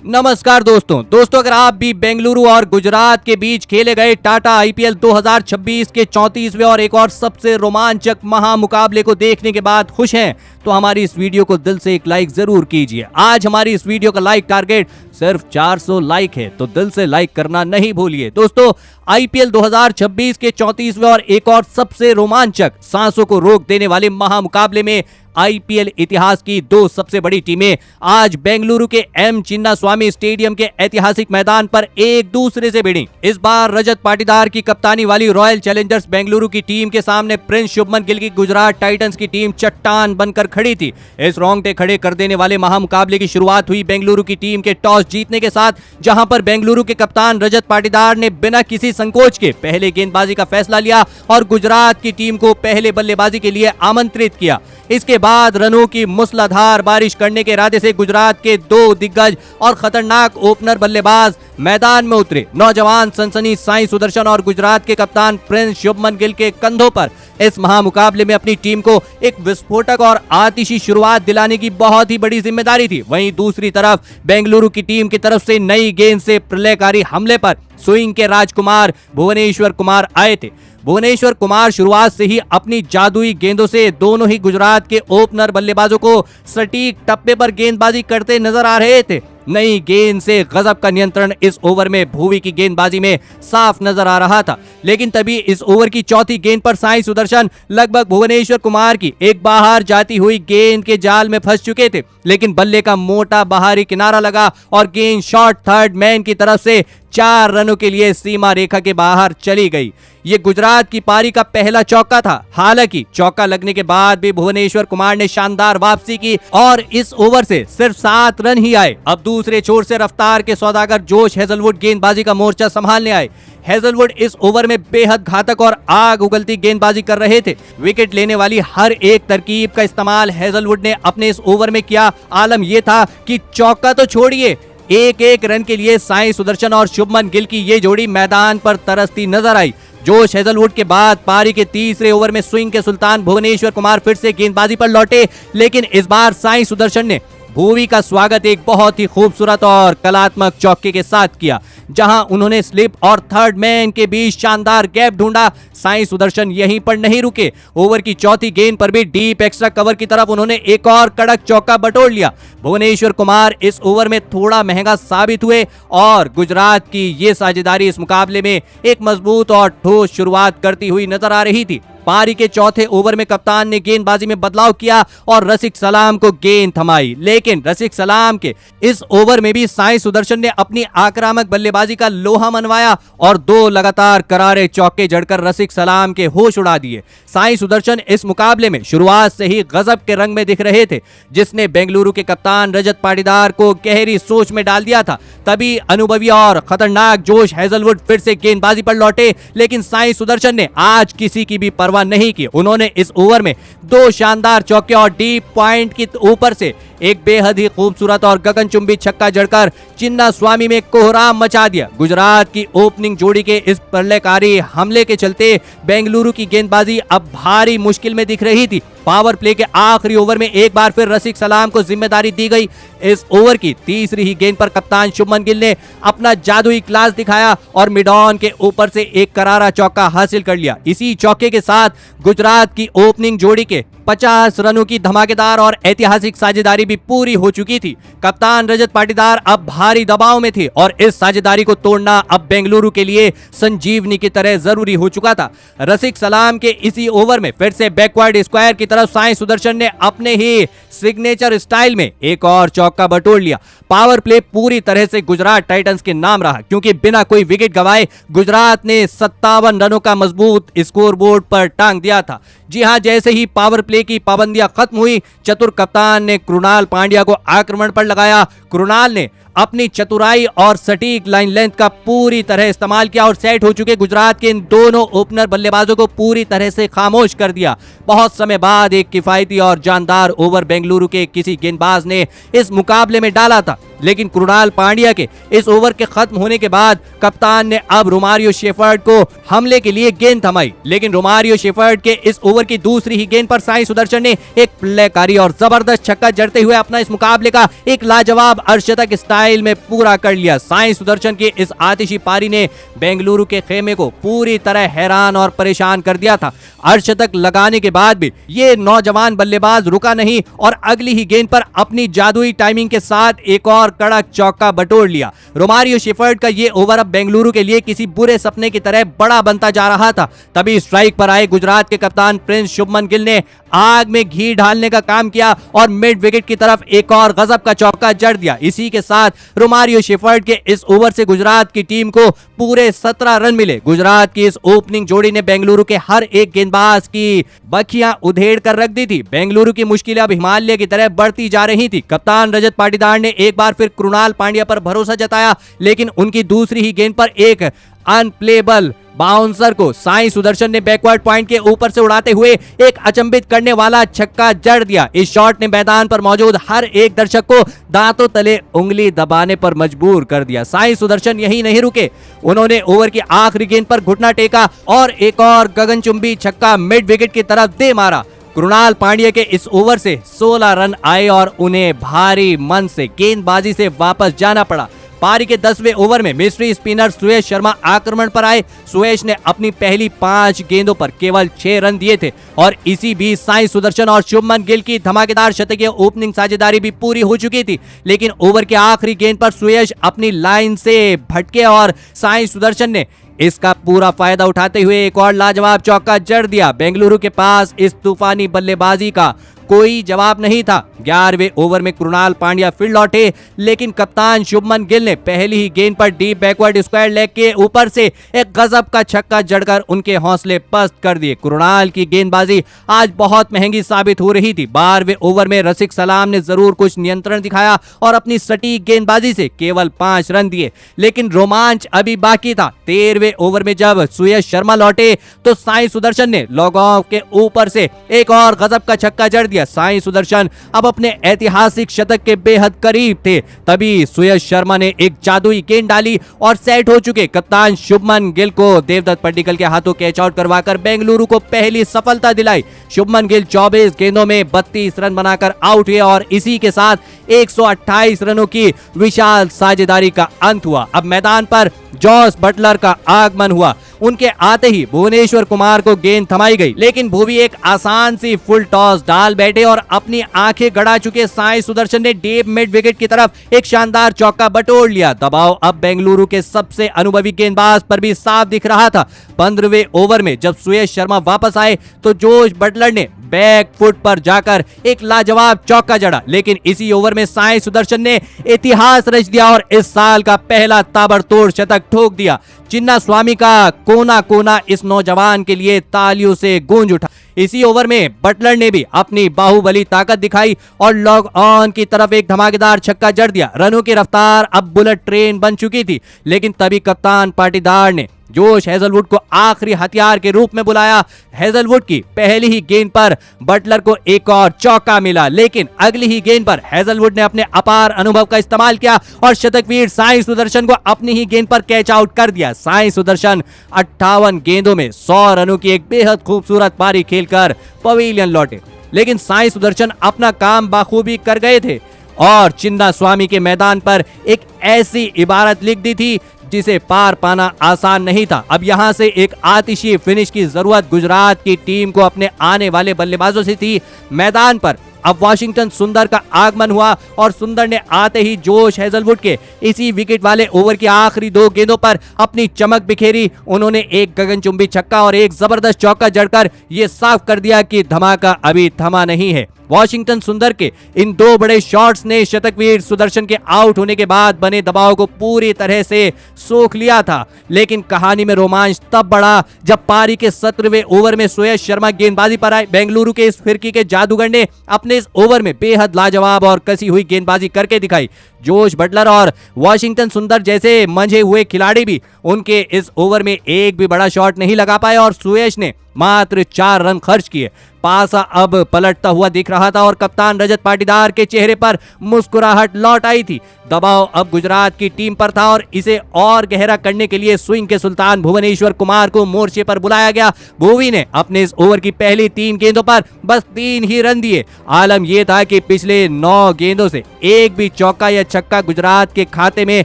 नमस्कार दोस्तों अगर आप भी बेंगलुरु और गुजरात के बीच खेले गए टाटा आईपीएल 2026 के 34वें और एक और सबसे रोमांचक महामुकाबले को देखने के बाद खुश हैं तो हमारी इस वीडियो को दिल से एक लाइक जरूर कीजिए। आज हमारी इस वीडियो का लाइक टारगेट सिर्फ 400 लाइक है, तो दिल से लाइक करना नहीं भूलिए। दोस्तों, आईपीएल 2026 के 34वें और एक और सबसे रोमांचक, सांसों को रोक देने वाले महामुकाबले में आईपीएल इतिहास की दो सबसे बड़ी टीमें आज बेंगलुरु के एम चिन्नास्वामी स्टेडियम के ऐतिहासिक मैदान पर एक दूसरे से भिड़ी। इस बार रजत पाटीदार की कप्तानी वाली रॉयल चैलेंजर्स बेंगलुरु की टीम के सामने प्रिंस शुभमन गिल की गुजरात टाइटंस की टीम चट्टान बनकर खड़ी थी। इस रोंगटे खड़े कर देने वाले महामुकाबले की शुरुआत हुई बेंगलुरु की टीम के टॉस जीतने के साथ, जहां पर बेंगलुरु के कप्तान रजत पाटीदार ने बिना किसी संकोच के पहले गेंदबाजी का फैसला लिया और गुजरात की टीम को पहले बल्लेबाजी के लिए आमंत्रित किया। इसके बाद रनों की मूसलाधार बारिश करने के इरादे से गुजरात के दो दिग्गज और खतरनाक ओपनर बल्लेबाज मैदान में उतरे। नौजवान सनसनी साई सुदर्शन और गुजरात के कप्तान प्रिंस शुभमन गिल के कंधों पर इस महामुकाबले में अपनी टीम को एक विस्फोटक और आतिशी शुरुआत दिलाने की बहुत ही बड़ी जिम्मेदारी थी। वहीं दूसरी तरफ बेंगलुरु की टीम की तरफ से नई गेंद से प्रलयकारी हमले पर स्विंग के राजकुमार भुवनेश्वर कुमार आए थे। भुवनेश्वर कुमार शुरुआत से ही अपनी जादुई गेंदों से दोनों ही गुजरात के ओपनर बल्लेबाजों को सटीक टप्पे पर गेंदबाजी करते नजर आ रहे थे। नई गेंद से गजब का नियंत्रण इस ओवर में भुवी की गेंदबाजी में साफ नजर आ रहा था, लेकिन तभी इस ओवर की चौथी गेंद पर साई सुदर्शन लगभग भुवनेश्वर कुमार की एक बाहर जाती हुई गेंद के जाल में फंस चुके थे। लेकिन बल्ले का मोटा बाहरी किनारा लगा और गेंद शॉर्ट थर्ड मैन की तरफ से 4 रनों के लिए सीमा रेखा के बाहर चली गई। ये गुजरात की पारी का पहला चौका था। हालांकि चौका लगने के बाद भी भुवनेश्वर कुमार ने शानदार वापसी की और इस ओवर से सिर्फ 7 रन ही आए। अब दूसरे छोर से रफ्तार के सौदागर जोश हेजलवुड गेंदबाजी का मोर्चा संभालने आए। हेजलवुड इस ओवर में बेहद घातक और आग उगलती गेंदबाजी कर रहे थे। विकेट लेने वाली हर एक तरकीब का इस्तेमाल हेजलवुड ने अपने इस ओवर में किया। आलम यह था कि चौका तो छोड़िए, एक एक रन के लिए साई सुदर्शन और शुभमन गिल की ये जोड़ी मैदान पर तरसती नजर आई। जोश हेजलवुड के बाद पारी के तीसरे ओवर में स्विंग के सुल्तान भुवनेश्वर कुमार फिर से गेंदबाजी पर लौटे, लेकिन इस बार साई सुदर्शन ने भुवी का स्वागत एक बहुत ही खूबसूरत और कलात्मक चौके के साथ किया, जहां उन्होंने स्लिप और थर्ड मैन के बीच शानदार गैप ढूंढा। साई सुदर्शन यहीं पर नहीं रुके, ओवर की चौथी गेंद पर भी डीप एक्स्ट्रा कवर की तरफ उन्होंने एक और कड़क चौका बटोर लिया। भुवनेश्वर कुमार इस ओवर में थोड़ा महंगा साबित हुए और गुजरात की ये साझेदारी इस मुकाबले में एक मजबूत और ठोस शुरुआत करती हुई नजर आ रही थी। पारी के चौथे ओवर में कप्तान ने गेंदबाजी में बदलाव किया और रसिक सलाम को गेंद थमाई, लेकिन रसिक सलाम के इस ओवर में भी साई सुदर्शन ने अपनी आक्रामक बल्लेबाजी का लोहा मनवाया और 2 लगातार करारे चौके जड़कर रसिक सलाम के होश उड़ा दिए। साई सुदर्शन इस मुकाबले में शुरुआत से ही गजब के रंग में दिख रहे थे, जिसने बेंगलुरु के कप्तान रजत पाटीदार को गहरी सोच में डाल दिया था। तभी अनुभवी और खतरनाक जोश हेजलवुड फिर से गेंदबाजी पर लौटे, लेकिन साई सुदर्शन ने आज किसी की भी परवाह नहीं की। उन्होंने इस ओवर में 2 शानदार चौके और डीप पॉइंट के ऊपर से एक बेहद ही खूबसूरत और गगनचुंबी छक्का जड़कर चिन्नास्वामी में कोहराम मचा दिया। गुजरात की ओपनिंग जोड़ी के इस प्रलयकारी हमले के चलते बेंगलुरु की गेंदबाजी अब भारी मुश्किल में दिख रही थी। पावर प्ले के आखिरी ओवर में एक बार फिर रसिक सलाम को जिम्मेदारी दी गई। इस ओवर की तीसरी ही गेंद पर कप्तान शुभमन गिल ने अपना जादुई क्लास दिखाया और मिड ऑन के ऊपर से एक करारा चौका हासिल कर लिया। इसी चौके के साथ गुजरात की ओपनिंग जोड़ी के 50 रनों की धमाकेदार और ऐतिहासिक साझेदारी भी पूरी हो चुकी थी। कप्तान रजत पाटीदार अब भारी दबाव में थे और इस साझेदारी को तोड़ना अब बेंगलुरु के लिए संजीवनी की तरह जरूरी हो चुका था। रसिक सलाम के इसी ओवर में फिर से बैकवर्ड स्क्वायर की तरफ साई सुदर्शन ने अपने ही सिग्नेचर स्टाइल में एक और चौका बटोर लिया। पावर प्ले पूरी तरह से गुजरात टाइटंस के नाम रहा, क्योंकि बिना कोई विकेट गंवाए गुजरात ने 57 रनों का मजबूत स्कोरबोर्ड पर टांग दिया था। जी हां, जैसे ही पावर प्ले की पाबंदियां खत्म हुई, चतुर कप्तान ने कृणाल पांड्या को आक्रमण पर लगाया। कृणाल ने अपनी चतुराई और सटीक लाइन लेंथ का पूरी तरह इस्तेमाल किया और सेट हो चुके गुजरात के इन दोनों ओपनर बल्लेबाजों को पूरी तरह से खामोश कर दिया। बहुत समय बाद एक किफायती और जानदार ओवर बेंगलुरु के किसी गेंदबाज ने इस मुकाबले में डाला था। लेकिन कृणाल पांड्या के इस ओवर के खत्म होने के बाद कप्तान ने अब रोमारियो शेफर्ड को हमले के लिए गेंद थमाई, लेकिन रोमारियो शेफर्ड के इस ओवर की दूसरी ही गेंद पर साई सुदर्शन ने एक प्लेकारी और जबरदस्त छक्का जड़ते हुए अपना इस मुकाबले का एक लाजवाब अर्धशतक स्टाइल में पूरा कर लिया। साई सुदर्शन की इस आतिशी पारी ने बेंगलुरु के खेमे को पूरी तरह हैरान और परेशान कर दिया था। अर्धशतक लगाने के बाद भी ये नौजवान बल्लेबाज रुका नहीं और अगली ही गेंद पर अपनी जादुई टाइमिंग के साथ एक और कड़क चौका बटोर लिया। रोमारियो शेफर्ड का ये ओवर अब बेंगलुरु के लिए किसी बुरे सपने की तरह बड़ा बनता जा रहा था। तभी स्ट्राइक पर आए गुजरात के कप्तान प्रिंस शुभमन गिल ने आग में घी डालने का काम किया और मिड विकेट की तरफ एक और गजब का चौका जड़ दिया। इसी के साथ रोमारियो शेफर्ड के इस ओवर से गुजरात की टीम को पूरे 17 रन मिले। गुजरात की इस ओपनिंग जोड़ी ने बेंगलुरु के हर एक गेंदबाज की बखियां उधेड़ कर रख दी थी। बेंगलुरु की मुश्किलें अब हिमालय की तरह बढ़ती जा रही थी। कप्तान रजत पाटीदार ने एक बार फिर कृणाल पांड्या पर भरोसा जताया, लेकिन उनकी दूसरी ही गेंद पर एक अनप्लेबल बाउंसर को साई सुदर्शन ने बैकवर्ड पॉइंट के ऊपर से उड़ाते हुए एक अचंभित करने वाला छक्का जड़ दिया। इस शॉट ने मैदान पर मौजूद हर एक दर्शक को दांतों तले उंगली दबाने पर मजबूर कर दिया। साई सुदर्शन यही नहीं रुके, उन्होंने ओवर की आखिरी गेंद पर घुटना टेका और एक और गगनचुंबी छक्का मिड विकेट की तरफ दे मारा। कृणाल पांड्या के इस ओवर से 16 रन आए और उन्हें भारी मन से गेंदबाजी से वापस जाना पड़ा। पारी के 10वें ओवर में मिस्ट्री स्पिनर सुयश शर्मा आक्रमण पर आए। सुयश ने अपनी पहली 5 गेंदों पर केवल 6 रन दिए थे और इसी बीच साई सुदर्शन और शुभमन गिल की धमाकेदार शतकीय ओपनिंग साझेदारी भी पूरी हो चुकी थी, लेकिन ओवर के आखिरी गेंद पर सुयश अपनी लाइन से भटके और साई सुदर्शन ने इसका पूरा फायदा उठाते हुए एक और लाजवाब चौका जड़ दिया। बेंगलुरु के पास इस तूफानी बल्लेबाजी का कोई जवाब नहीं था। 11वें ओवर में कृणाल पांड्या फिर लौटे, लेकिन कप्तान शुभमन गिल ने पहली ही गेंद पर डीप बैकवर्ड स्क्वायर लेग के ऊपर से एक गजब का छक्का जड़कर उनके हौसले पस्त कर दिए। कृणाल की गेंदबाजी आज बहुत महंगी साबित हो रही थी। 12वें ओवर में रसिक सलाम ने जरूर कुछ नियंत्रण दिखाया और अपनी सटीक गेंदबाजी से केवल 5 रन दिए, लेकिन रोमांच अभी बाकी था। 13वें ओवर में जब सुयश शर्मा लौटे तो साई सुदर्शन ने लॉग ऑफ के ऊपर से एक और गजब का छक्का जड़ दिया। साई सुदर्शन अब अपने ऐतिहासिक शतक के बेहद करीब थे। तभी सुयश शर्मा ने एक जादुई गेंद डाली और सेट हो चुके कप्तान शुभमन गिल को देवदत्त पड्डीकल के हाथों कैच आउट करवाकर बेंगलुरु को पहली सफलता दिलाई। शुभमन गिल 24 गेंदों में 32 रन बनाकर आउट हुए और इसी के साथ 128 रनों की विशाल साझेदारी का अंत हुआ। अब मैदान पर जॉस बटलर का आगमन हुआ। उनके आते ही भुवनेश्वर कुमार को गेंद थमाई गई, लेकिन भुवी एक आसान सी फुल टॉस डाल बैठे और अपनी आंखें गड़ा चुके साई सुदर्शन ने डीप मिड विकेट की तरफ एक शानदार चौका बटोर लिया। दबाव अब बेंगलुरु के सबसे अनुभवी गेंदबाज पर भी साफ दिख रहा था। 15वें ओवर में जब सुयश शर्मा वापस आए तो जोश बटलर ने बैक फुट पर जाकर एक लाजवाब चौका जड़ा, लेकिन इसी ओवर में साई सुदर्शन ने इतिहास रच दिया और इस साल का पहला ताबड़तोड़ शतक ठोक दिया। चिन्ना स्वामी का कोना कोना इस नौजवान के लिए तालियों से गूंज उठा। इसी ओवर में बटलर ने भी अपनी बाहुबली ताकत दिखाई और लॉग ऑन की तरफ एक धमाकेदार छक्का जड़ दिया। रनों की रफ्तार अब बुलेट ट्रेन बन चुकी थी, लेकिन तभी कप्तान पाटीदार ने जोश हेजलवुड को आखिरी हथियार के रूप में बुलाया। हेजलवुड की पहली ही गेंद पर बटलर को एक और चौका मिला, लेकिन अगली ही गेंद पर हेजलवुड ने अपने अपार अनुभव का इस्तेमाल किया और शतकवीर साई सुदर्शन को अपनी ही गेंद पर कैच आउट कर दिया। साई सुदर्शन 58 गेंदों में 100 रनों की एक बेहद खूबसूरत पारी खेलकर पवेलियन लौटे, लेकिन साई सुदर्शन अपना काम बाखूबी कर गए थे और चिन्ना स्वामी के मैदान पर एक ऐसी इबारत लिख दी थी जिसे पार पाना आसान नहीं था। अब यहां से एक आतिशी फिनिश की जरूरत गुजरात की टीम को अपने आने वाले बल्लेबाजों से थी। मैदान पर अब वाशिंगटन सुंदर का आगमन हुआ और सुंदर ने आते ही जोश हेजलवुड के इसी विकेट वाले ओवर की आखिरी 2 गेंदों पर अपनी चमक बिखेरी। उन्होंने एक गगनचुंबी छक्का और एक जबरदस्त चौका जड़कर यह साफ कर दिया कि धमाका अभी थमा नहीं है। वाशिंगटन सुंदर के इन 2 बड़े शॉट्स ने शतकवीर सुदर्शन के आउट होने के बाद बने दबाव को पूरी तरह से सोख लिया था, लेकिन कहानी में रोमांच तब बढ़ा जब पारी के 17वें ओवर में सुयश शर्मा गेंदबाजी पर आए। बेंगलुरु के इस फिरकी के जादूगर ने अपने इस ओवर में बेहद लाजवाब और कसी हुई गेंदबाजी करके दिखाई। जोश बटलर और वाशिंगटन सुंदर जैसे मंझे हुए खिलाड़ी भी उनके इस ओवर में एक भी बड़ा शॉट नहीं लगा पाए और सुयश ने मात्र 4 रन खर्च किए। पासा अब पलटता हुआ दिख रहा था और कप्तान रजत पाटीदार के चेहरे पर मुस्कुराहट लौट आई थी। दबाव अब गुजरात की टीम पर था और इसे और गहरा करने के लिए स्विंग के सुल्तान भुवनेश्वर कुमार को मोर्चे पर बुलाया गया। भुवी ने अपने इस ओवर की पहली 3 गेंदों पर बस 3 ही रन दिए। आलम यह था कि पिछले 9 गेंदों से एक भी चौका या छक्का गुजरात के खाते में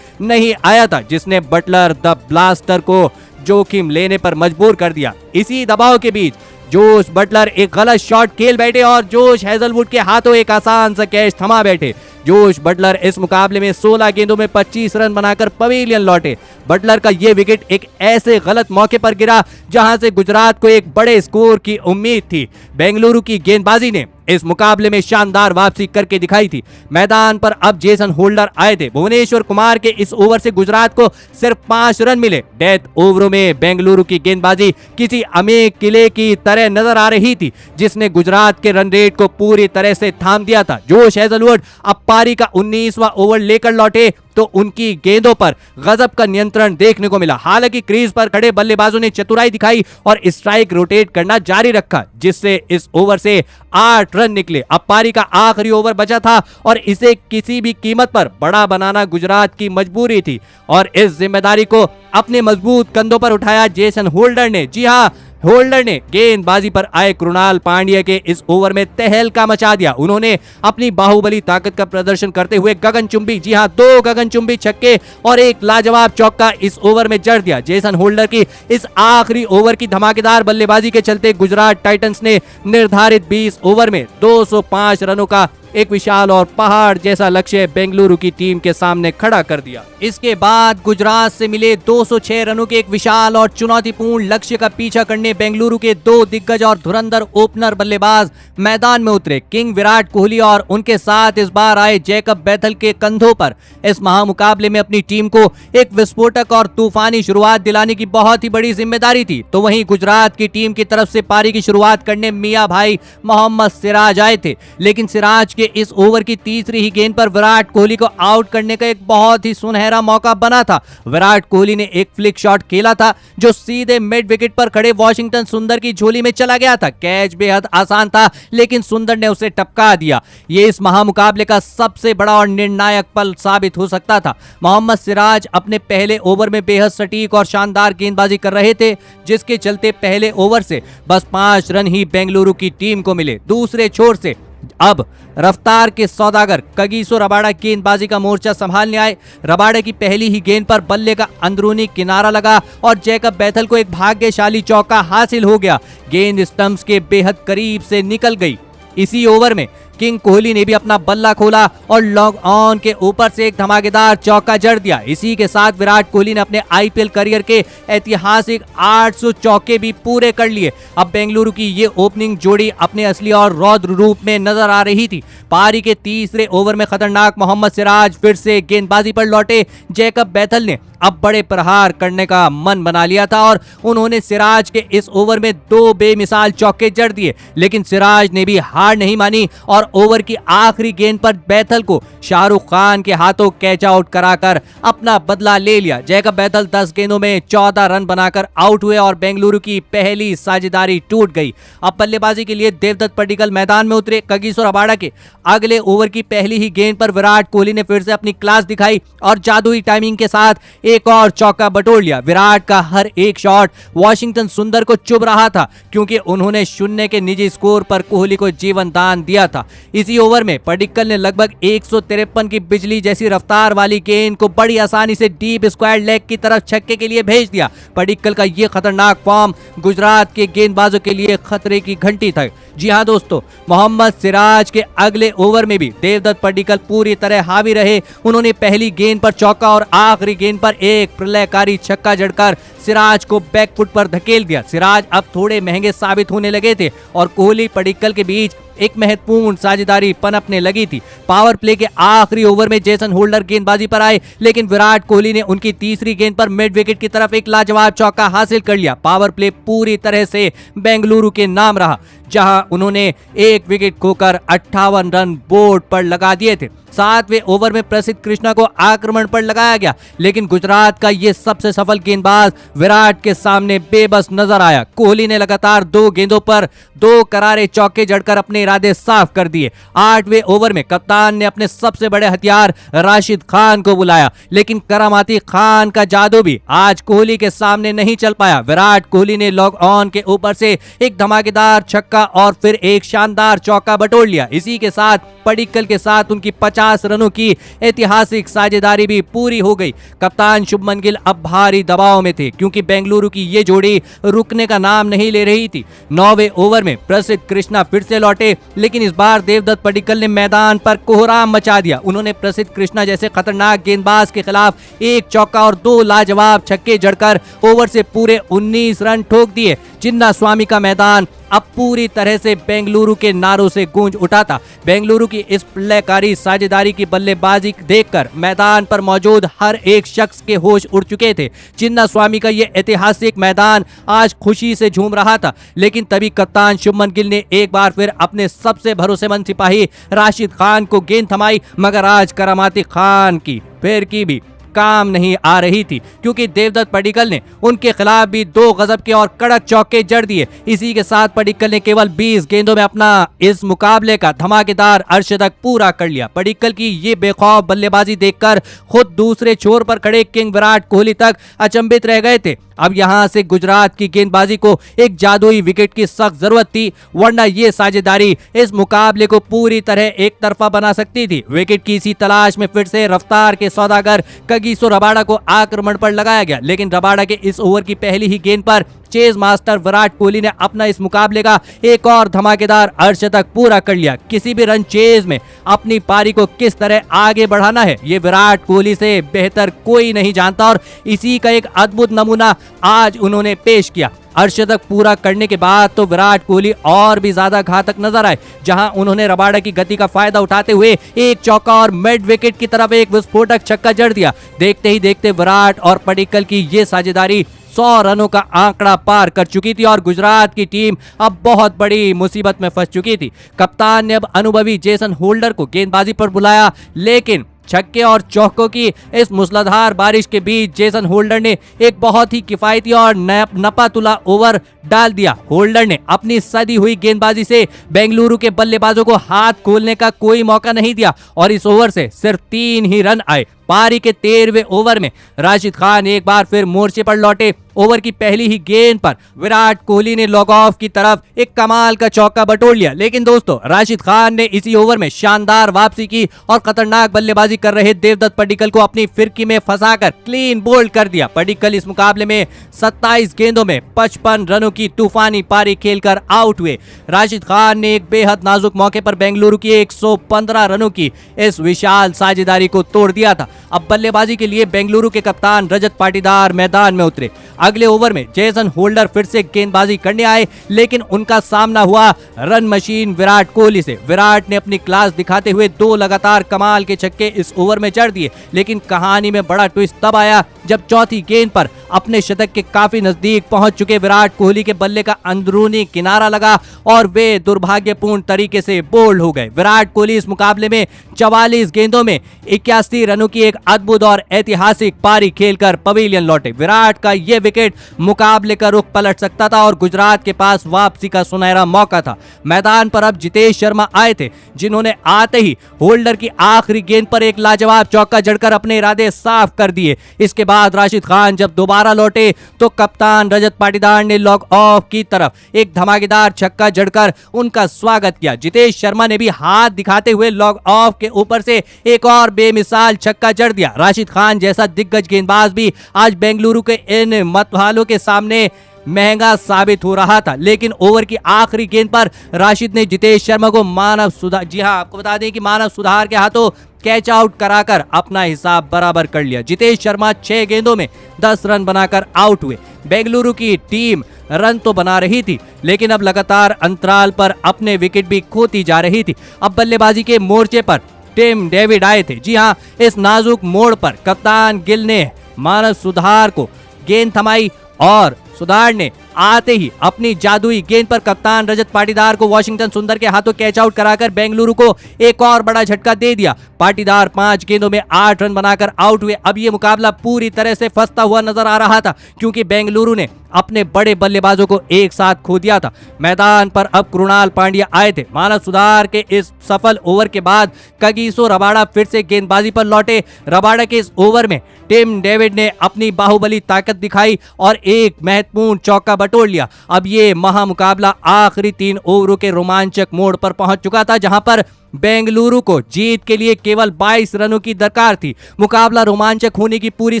नहीं आया था, जिसने बटलर द ब्लास्टर को जोखिम लेने पर मजबूर कर दिया। इसी दबाव के बीच जोश बटलर एक गलत शॉट खेल बैठे और जोश हेजलवुड के हाथों एक आसान सा कैच थमा बैठे। जोश बटलर इस मुकाबले में 16 गेंदों में 25 रन बनाकर पवेलियन लौटे। बटलर का यह विकेट एक ऐसे गलत मौके पर गिरा जहां से गुजरात को एक बड़े स्कोर की उम्मीद थी। बेंगलुरु की गेंदबाजी ने इस मुकाबले में शानदार वापसी करके दिखाई थी। मैदान पर अब जेसन होल्डर आए थे। भुवनेश्वर कुमार के इस ओवर से गुजरात को सिर्फ 5 रन मिले। डेथ ओवरों में बेंगलुरु की गेंदबाजी किसी अमेय किले की तरह नजर आ रही थी, जिसने गुजरात के रन रेट को पूरी तरह से थाम दिया था। जोश हेजलवुड अब पारी का 19वां ओवर लेकर लौटे तो उनकी गेंदों पर गजब का नियंत्रण देखने को मिला। हालांकि क्रीज पर खड़े बल्लेबाजों ने चतुराई दिखाई और स्ट्राइक रोटेट करना जारी रखा, जिससे इस ओवर से 8 रन निकले। अब पारी का आखिरी ओवर बचा था और इसे किसी भी कीमत पर बड़ा बनाना गुजरात की मजबूरी थी और इस जिम्मेदारी को अपने मजबूत कंधों पर उठाया जेसन होल्डर ने। जी हां, होल्डर ने गेंदबाजी पर आए कृणाल पांड्या के इस ओवर में तहलका मचा दिया। उन्होंने अपनी बाहुबली ताकत का प्रदर्शन करते हुए गगनचुंबी, जी हां 2 गगनचुंबी छक्के और एक लाजवाब चौका इस ओवर में जड़ दिया। जेसन होल्डर की इस आखिरी ओवर की धमाकेदार बल्लेबाजी के चलते गुजरात टाइटंस ने निर्धारित 20 ओवर में 205 रनों का एक विशाल और पहाड़ जैसा लक्ष्य बेंगलुरु की टीम के सामने खड़ा कर दिया। इसके बाद गुजरात से मिले 206 रनों के एक विशाल और चुनौतीपूर्ण लक्ष्य का पीछा करने बेंगलुरु के 2 दिग्गज और धुरंधर ओपनर बल्लेबाज मैदान में उतरे। किंग विराट कोहली और उनके साथ इस बार आए जैकब बैथल के कंधों पर इस महामुकाबले में अपनी टीम को एक विस्फोटक और तूफानी शुरुआत दिलाने की बहुत ही बड़ी जिम्मेदारी थी। तो वहीं गुजरात की टीम की तरफ से पारी की शुरुआत करने मियां भाई मोहम्मद सिराज आए थे, लेकिन सिराज के इस ओवर की तीसरी ही गेंद पर विराट कोहली को आउट करने का एक बहुत ही सुनहरा मौका बना था। विराट कोहली ने एक फ्लिक शॉट खेला था जो सीधे मिड विकेट पर खड़े वॉशिंगटन सुंदर की झोली में चला गया था। कैच बेहद आसान था, लेकिन सुंदर ने उसे टपका दिया। ये इस महामुकाबले का सबसे बड़ा और निर्णायक पल साबित हो सकता था। मोहम्मद सिराज अपने पहले ओवर में बेहद सटीक और शानदार गेंदबाजी कर रहे थे, जिसके चलते पहले ओवर से बस 5 रन ही बेंगलुरु की टीम को मिले। दूसरे छोर से अब रफ्तार के सौदागर कगिसो रबाडा गेंदबाजी का मोर्चा संभालने आए। रबाडा की पहली ही गेंद पर बल्ले का अंदरूनी किनारा लगा और जैकब बैथल को एक भाग्यशाली चौका हासिल हो गया। गेंद स्टंप्स के बेहद करीब से निकल गई। इसी ओवर में किंग कोहली ने भी अपना बल्ला खोला और लॉन्ग ऑन के ऊपर से एक धमाकेदार चौका जड़ दिया। इसी के साथ विराट कोहली ने अपने आईपीएल करियर के ऐतिहासिक 800 चौके भी पूरे कर लिए। अब बेंगलुरु की ये ओपनिंग जोड़ी अपने असली और रौद्र रूप में नजर आ रही थी। पारी के तीसरे ओवर में खतरनाक मोहम्मद सिराज फिर से गेंदबाजी पर लौटे। जैकब बैथल ने अब बड़े प्रहार करने का मन बना लिया था और उन्होंने सिराज के इस ओवर में 2 बेमिसाल चौके जड़ दिए, लेकिन सिराज ने भी हार नहीं मानी और ओवर की आखिरी गेंद पर बैथल को शाहरुख खान के हाथों कैच आउट कराकर अपना बदला ले लिया। जैकब बैथल 10 गेंदों में 14 रन बनाकर आउट हुए और बेंगलुरु की पहली साझेदारी टूट गई। अब बल्लेबाजी के लिए देवदत्त पडिक्कल मैदान में उतरे। कगिसो रबाडा के अगले ओवर की पहली ही गेंद पर विराट कोहली ने फिर से अपनी क्लास दिखाई और जादुई टाइमिंग के साथ एक और चौका बटोर लिया। विराट का हर एक शॉट वॉशिंगटन सुंदर को चुभ रहा था, क्योंकि उन्होंने 0 के निजी स्कोर पर कोहली को जीवन दान दिया था। इसी ओवर में पडिक्कल ने लगभग 153 की बिजली जैसी रफ्तार वाली गेंद को बड़ी आसानी से डीप स्क्वायर लेग की तरफ छक्के के लिए भेज दिया। पडिक्कल का यह खतरनाक फॉर्म गुजरात के गेंदबाजों के लिए खतरे की घंटी था। जी हां दोस्तों, मोहम्मद सिराज के अगले ओवर में भी देवदत्त पडिक्कल पूरी तरह हावी रहे। उन्होंने पहली गेंद पर चौका और आखिरी गेंद पर एक प्रलयकारी छक्का जड़कर सिराज को बैकफुट पर धकेल दिया। सिराज अब थोड़े महंगे साबित होने लगे थे और कोहली पडिक्कल के बीच एक महत्वपूर्ण साझेदारी पनपने लगी थी। पावर प्ले के आखिरी ओवर में जेसन होल्डर गेंदबाजी पर आए, लेकिन विराट कोहली ने उनकी तीसरी गेंद पर मिड विकेट की तरफ एक लाजवाब चौका हासिल कर लिया। पावर प्ले पूरी तरह से बेंगलुरु के नाम रहा। जहां उन्होंने एक विकेट खोकर 58 रन बोर्ड पर लगा दिए थे। 7वें ओवर में प्रसिद्ध कृष्णा को आक्रमण पर लगाया गया, लेकिन गुजरात का ये सबसे सफल गेंदबाज विराट के सामने बेबस नजर आया। कोहली ने लगातार 2 गेंदों पर 2 करारे चौके जड़कर अपने इरादे साफ कर दिए। 8वें ओवर में कप्तान ने अपने सबसे बड़े हथियार राशिद खान को बुलाया, लेकिन करामाती खान का जादू भी आज कोहली के सामने नहीं चल पाया। विराट कोहली ने लॉग ऑन के ऊपर से एक धमाकेदार छक्का और फिर एक शानदार चौका बटोर लिया। इसी के साथ पडिक्कल के साथ उनकी 50 रनों की ऐतिहासिक साझेदारी भी पूरी हो गई। कप्तान शुभमन गिल अब भारी दबाव में थे, क्योंकि बेंगलुरु की ये जोड़ी रुकने का नाम नहीं ले रही थी। 9वें ओवर में प्रसिद्ध कृष्णा फिर से लौटे, लेकिन इस बार देवदत्त पडिक्कल ने मैदान पर कोहराम मचा दिया। उन्होंने प्रसिद्ध कृष्णा जैसे खतरनाक गेंदबाज के खिलाफ एक चौका और 2 लाजवाब छक्के जड़कर ओवर से पूरे 19 रन ठोक दिए। चिन्ना स्वामी का मैदान अब पूरी तरह से बेंगलुरु के नारों से गूंज उठा था। बेंगलुरु की इस प्रलयकारी साझेदारी की बल्लेबाजी देखकर मैदान पर मौजूद हर एक शख्स के होश उड़ चुके थे। चिन्ना स्वामी का ये ऐतिहासिक मैदान आज खुशी से झूम रहा था, लेकिन तभी कप्तान शुभमन गिल ने एक बार फिर अपने सबसे भरोसेमंद सिपाही राशिद खान को गेंद थमाई, मगर आज करामाती खान की फिर की भी काम नहीं आ रही थी, क्योंकि देवदत्त पडिक्कल ने उनके खिलाफ भी 2 गजब के और कड़क चौके जड़ दिए। इसी के साथ पडिक्कल ने केवल 20 गेंदों में अपना इस मुकाबले का धमाकेदार अर्धशतक पूरा कर लिया। पडिक्कल की ये बेखौफ बल्लेबाजी देखकर खुद दूसरे छोर पर खड़े किंग विराट कोहली तक अचंभित रह गए थे। अब यहां से गुजरात की गेंदबाजी को एक जादुई विकेट की सख्त जरूरत थी, वरना ये साझेदारी इस मुकाबले को पूरी तरह एक तरफा बना सकती थी। विकेट की इसी तलाश में फिर से रफ्तार के सौदागर कगिसो रबाडा को आक्रमण पर लगाया गया, लेकिन रबाडा के इस ओवर की पहली ही गेंद पर चेज मास्टर विराट कोहली ने अपना इस मुकाबले का एक और धमाकेदार अर्धशतक पूरा कर लिया। किसी भी रन चेज में अपनी पारी को किस तरह आगे बढ़ाना है, ये विराट कोहली से बेहतर कोई नहीं जानता, और इसी का एक अद्भुत नमूना आज उन्होंने पेश किया। अर्धशतक पूरा करने के बाद तो विराट कोहली और भी ज्यादा घातक नजर आए, जहां उन्होंने रबाडा की गति का फायदा उठाते हुए एक चौका और मिड विकेट की तरफ एक विस्फोटक छक्का जड़ दिया। देखते ही देखते विराट और पडिक्कल की ये साझेदारी 100 रनों का आंकड़ा पार कर चुकी थी और गुजरात की टीम अब बहुत बड़ी मुसीबत में फंस चुकी थी। कप्तान ने अब अनुभवी जेसन होल्डर को गेंदबाजी पर बुलाया, लेकिन छक्के और चौकों की इस मूसलाधार बारिश के बीच जेसन होल्डर ने एक बहुत ही किफायती और नपातुला ओवर डाल दिया। होल्डर ने अपनी सदी हुई गेंदबाजी से बेंगलुरु के बल्लेबाजों को हाथ खोलने का कोई मौका नहीं दिया और इस ओवर से सिर्फ 3 ही रन आए। पारी के 13वें ओवर में राशिद खान एक बार फिर मोर्चे पर लौटे। ओवर की पहली ही गेंद पर विराट कोहली ने लॉग ऑफ की तरफ एक कमाल का चौका बटोर लिया, लेकिन दोस्तों राशिद खान ने इसी ओवर में शानदार वापसी की और खतरनाक बल्लेबाजी कर रहे देवदत्त पडिक्कल को अपनी फिरकी में फंसाकर क्लीन बोल्ड कर दिया। पडिक्कल इस मुकाबले में 27 गेंदों में 55 रनों की तूफानी पारी खेलकर आउट हुए। राशिद खान ने एक बेहद नाजुक मौके पर बेंगलुरु की 115 रनों की इस विशाल साझेदारी को तोड़ दिया था। अब बल्लेबाजी के लिए बेंगलुरु के कप्तान रजत पाटीदार मैदान में उतरे। अगले ओवर में जेसन होल्डर फिर से गेंदबाजी करने आए, लेकिन उनका सामना हुआ रन मशीन विराट कोहली से। विराट ने अपनी क्लास दिखाते हुए 2 लगातार कमाल के छक्के इस ओवर में जड़ दिए, लेकिन कहानी में बड़ा ट्विस्ट तब आया जब चौथी गेंद पर अपने शतक के काफी नजदीक पहुंच चुके विराट कोहली के बल्ले का अंदरूनी किनारा लगा और वे दुर्भाग्यपूर्ण तरीके से बोल्ड हो गए। विराट कोहली इस मुकाबले में 44 गेंदों में 81 रनों की एक अद्भुत और ऐतिहासिक पारी खेलकर पवेलियन लौटे। विराट का यह विकेट मुकाबले का रुख पलट सकता था और गुजरात के पास वापसी का सुनहरा मौका था। मैदान पर अब जितेश शर्मा आए थे, जिन्होंने आते ही होल्डर की आखिरी गेंद पर एक लाजवाब चौका जड़कर अपने इरादे साफ कर दिए। इसके बाद राशिद खान जब दोबारा लौटे तो कप्तान रजत पाटीदार ने लॉग ऑफ की तरफ एक धमाकेदार छक्का जड़कर उनका स्वागत किया। जितेश शर्मा ने भी हाथ दिखाते हुए लॉग ऑफ के ऊपर से एक और बेमिसाल छक्का जड़ दिया। राशिद खान जैसा दिग्गज गेंदबाज भी आज बेंगलुरु के इन मतवालों के सामने महंगा साबित हो रहा था, लेकिन ओवर की आखिरी गेंद पर राशिद ने जितेश शर्मा को मानव सुधार, जी हां आपको बता दें कि मानव सुधार के हाथों कैच आउट कराकर अपना हिसाब बराबर कर लिया। जितेश शर्मा 6 गेंदों में 10 रन बनाकर आउट हुए। बेंगलुरु की टीम रन तो बना रही थी, लेकिन अब लगातार अंतराल पर अपने विकेट भी खोती जा रही थी। अब बल्लेबाजी के मोर्चे पर टिम डेविड आए थे। जी हां, इस नाजुक मोड़ पर कप्तान गिल ने मानव सुधार को गेंद थमाई और सुधार ने आते ही अपनी जादुई गेंद पर कप्तान रजत पाटीदार को वाशिंगटन सुंदर के हाथों कैच आउट कराकर बेंगलुरु को एक और बड़ा झटका दे दिया। पाटीदार 5 गेंदों में 8 रन बनाकर आउट हुए। अब ये मुकाबला पूरी तरह से फंसता हुआ नजर आ रहा था क्योंकि बेंगलुरु ने अपने बड़े बल्लेबाजों को एक साथ खो दिया था। मैदान पर अब कृणाल पांड्या आए थे। मानव सुधार के इस सफल ओवर के बाद कगिसो रबाडा फिर से गेंदबाजी पर लौटे। रबाडा के इस ओवर में टिम डेविड ने अपनी बाहुबली ताकत दिखाई और एक महत्वपूर्ण चौका बटोर लिया। अब ये महामुकाबला आखिरी 3 ओवरों के रोमांचक मोड़ पर पहुंच चुका था, जहां पर बेंगलुरु को जीत के लिए केवल 22 रनों की दरकार थी। मुकाबला रोमांचक होने की पूरी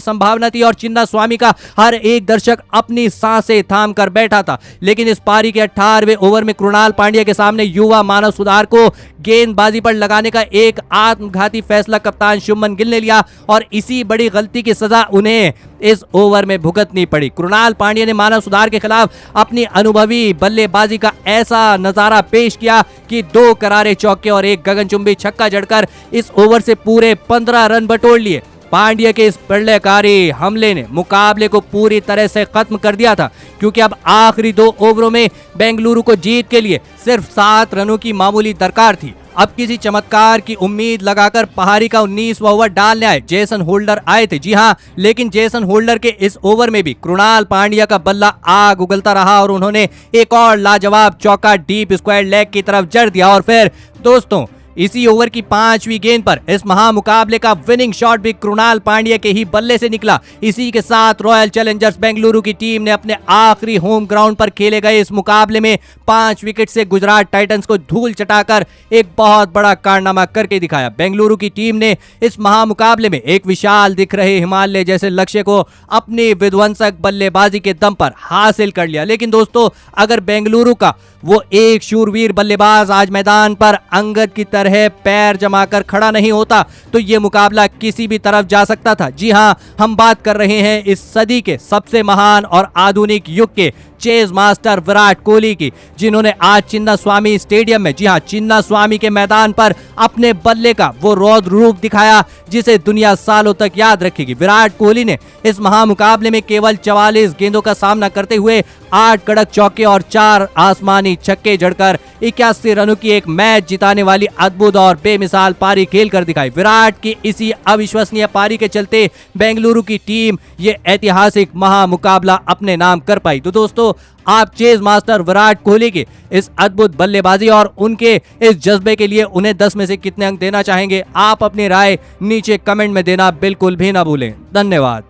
संभावना थी और चिन्ना स्वामी का हर एक दर्शक अपनी सांसें थाम कर बैठा था। लेकिन इस पारी के 18वें ओवर में कृणाल पांड्या के सामने युवा मानव सुधार को गेंदबाजी पर लगाने का एक आत्मघाती फैसला कप्तान शुभमन गिल ने लिया और इसी बड़ी गलती की सजा उन्हें इस ओवर में भुगतनी पड़ी। कृणाल पांड्या ने मानव सुधार के खिलाफ अपनी अनुभवी बल्लेबाजी का ऐसा नजारा पेश किया कि 2 करारे चौके और एक गगनचुंबी छक्का जड़कर इस ओवर से पूरे 15 रन बटोर लिए। पांड्या के इस प्रलयकारी हमले ने मुकाबले को पूरी तरह से खत्म कर दिया था क्योंकि अब आखिरी 2 ओवरों में बेंगलुरु को जीत के लिए सिर्फ 7 रनों की मामूली दरकार थी। अब किसी चमत्कार की उम्मीद लगाकर पहाड़ी का 19वां ओवर डालने आए जेसन होल्डर आए थे। जी हां, लेकिन जेसन होल्डर के इस ओवर में भी कृणाल पांड्या का बल्ला आग उगलता रहा और उन्होंने एक और लाजवाब चौका डीप स्क्वायर लेग की तरफ जड़ दिया। और फिर दोस्तों इसी ओवर की 5वीं गेंद पर इस महामुकाबले का विनिंग शॉट भी कृणाल पांड्या के ही बल्ले से निकला। इसी के साथ रॉयल चैलेंजर्स बेंगलुरु की टीम ने अपने आखिरी होम ग्राउंड पर खेले गए इस मुकाबले में 5 विकेट से गुजरात टाइटंस को धूल चटाकर एक बहुत बड़ा कारनामा करके दिखाया। बेंगलुरु की टीम ने इस महामुकाबले में एक विशाल दिख रहे हिमालय जैसे लक्ष्य को अपनी विध्वंसक बल्लेबाजी के दम पर हासिल कर लिया। लेकिन दोस्तों अगर बेंगलुरु का वो एक शूरवीर बल्लेबाज आज मैदान पर अंगद की तरह पैर जमाकर खड़ा नहीं होता तो ये मुकाबला किसी भी तरफ जा सकता था। जी हां, हम बात कर रहे हैं इस सदी के सबसे महान और आधुनिक युग के चेज मास्टर विराट कोहली की, जिन्होंने आज चिन्ना स्वामी स्टेडियम में, जी हां चिन्ना स्वामी के मैदान पर अपने बल्ले का वो रौद्र रूप दिखाया जिसे दुनिया सालों तक याद रखेगी। विराट कोहली ने इस महामुकाबले में केवल 44 गेंदों का सामना करते हुए 8 कड़क चौके और 4 आसमानी छक्के जड़कर 81 रनों की एक मैच जिताने वाली अद्भुत और बेमिसाल पारी खेलकर दिखाई। विराट की इसी अविश्वसनीय पारी के चलते बेंगलुरु की टीम ये ऐतिहासिक महामुकाबला अपने नाम कर पाई। तो दोस्तों आप चेज मास्टर विराट कोहली के इस अद्भुत बल्लेबाजी और उनके इस जज्बे के लिए उन्हें 10 में से कितने अंक देना चाहेंगे? आप अपनी राय नीचे कमेंट में देना बिल्कुल भी ना भूलें। धन्यवाद।